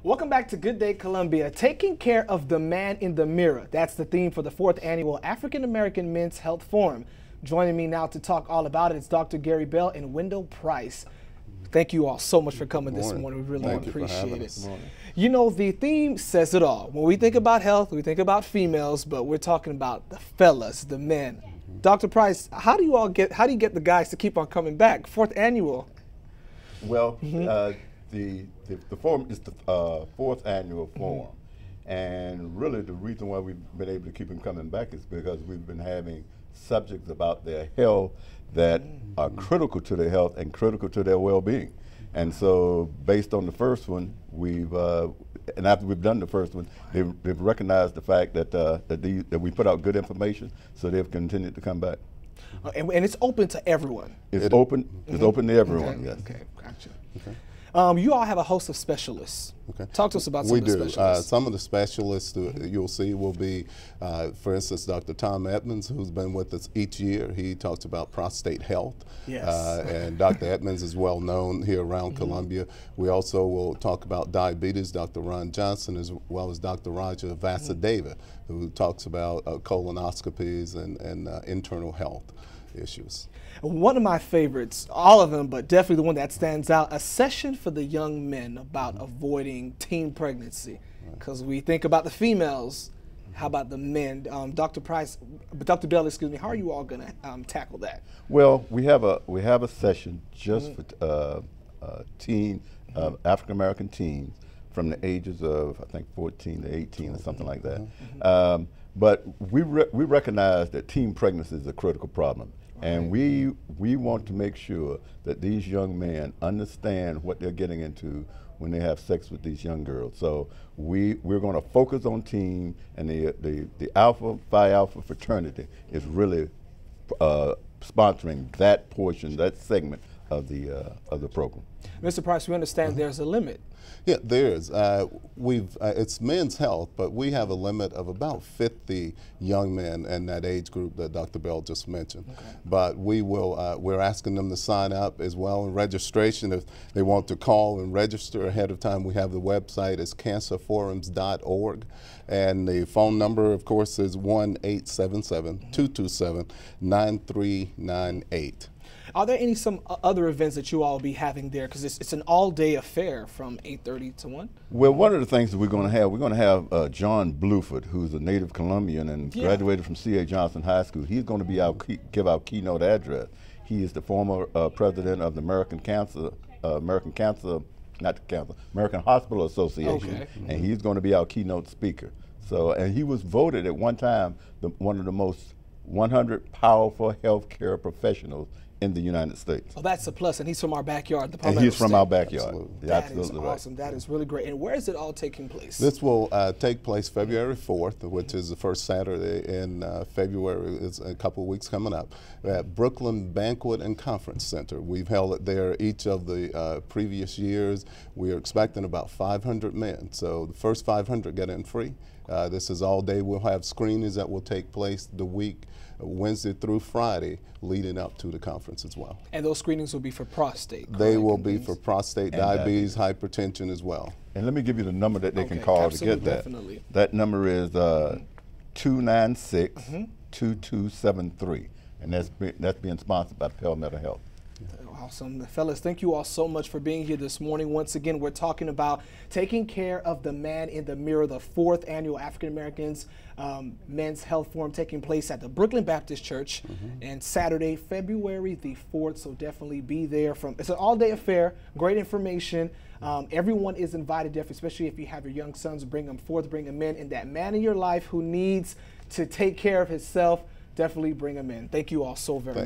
Welcome back to Good Day Columbia. Taking care of the man in the mirror. That's the theme for the 4th annual African American Men's Health Forum. Joining me now to talk all about it is Dr. Gary Bell and Wendell Price. Thank you all so much for coming this morning. We really appreciate it. You know, the theme says it all. When we think about health, we think about females, but we're talking about the fellas, the men. Dr. Price, how do you get the guys to keep on coming back? 4th annual. Well, the forum is the 4th annual forum, and really the reason why we've been able to keep them coming back is because we've been having subjects about their health that are critical to their health and critical to their well-being. And so based on the first one, and after we've done the first one, they've recognized the fact that we put out good information, so they've continued to come back. And it's open to everyone. It's open. It's open to everyone. Okay. Yes. Okay, gotcha. Okay. You all have a host of specialists. Okay. Talk to us about some of the specialists. Some of the specialists you'll see will be, for instance, Dr. Tom Edmonds, who's been with us each year. He talks about prostate health. Yes. And Dr. Edmonds is well known here around Columbia. We also will talk about diabetes, Dr. Ron Johnson, as well as Dr. Roger Vasudeva, who talks about colonoscopies and internal health issues. One of my favorites, all of them, but definitely the one that stands out, a session for the young men about avoiding teen pregnancy. Because we think about the females, how about the men? Dr. Bell, excuse me, how are you all going to tackle that? Well, we have a session just for African American teens from the ages of, I think, 14 to 18 or something like that. But we recognize that teen pregnancy is a critical problem. And we want to make sure that these young men understand what they're getting into when they have sex with these young girls. So we're going to focus on teen, and the Alpha Phi Alpha fraternity is really sponsoring that portion, that segment of the program. Mr. Price, we understand there's a limit. Yeah, there is. It's men's health, but we have a limit of about 50 young men in that age group that Dr. Bell just mentioned. Okay. But we're asking them to sign up as well in registration. If they want to call and register ahead of time, we have the website is cancerforums.org. And the phone number, of course, is 1-877-227-9398. Are there some other events that you all will be having there? Because it's an all-day affair from 8:30 to 1. Well, one of the things that we're going to have John Bluford, who's a native Colombian and graduated from C.A. Johnson High School. He's going to be give our keynote address. He is the former president of the American Hospital Association, and he's going to be our keynote speaker. So, and he was voted at one time one of the most 100 powerful healthcare professionals in the United States. Oh, that's a plus, and he's from our backyard. And he's from our backyard. Absolutely. That is awesome. That is really great. And where is it all taking place? This will take place February 4th, which is the first Saturday in February. It's a couple of weeks coming up, at Brooklyn Banquet and Conference Center. We've held it there each of the previous years. We are expecting about 500 men. So the first 500 get in free. This is all day. We'll have screenings that will take place the week, Wednesday through Friday, leading up to the conference as well. And those screenings will be for prostate? They will be for prostate, diabetes, hypertension as well. And let me give you the number that they can call to get that. Definitely. That number is 296-2273, and that's being sponsored by Palmetto Health. Awesome. Fellas, thank you all so much for being here this morning. Once again, we're talking about taking care of the man in the mirror, the 4th annual African Americans Men's Health Forum taking place at the Brooklyn Baptist Church and Saturday, February the 4th. So definitely be there. It's an all-day affair, great information. Everyone is invited, especially if you have your young sons, bring them forth, bring them in. And that man in your life who needs to take care of himself, definitely bring them in. Thank you all so very much.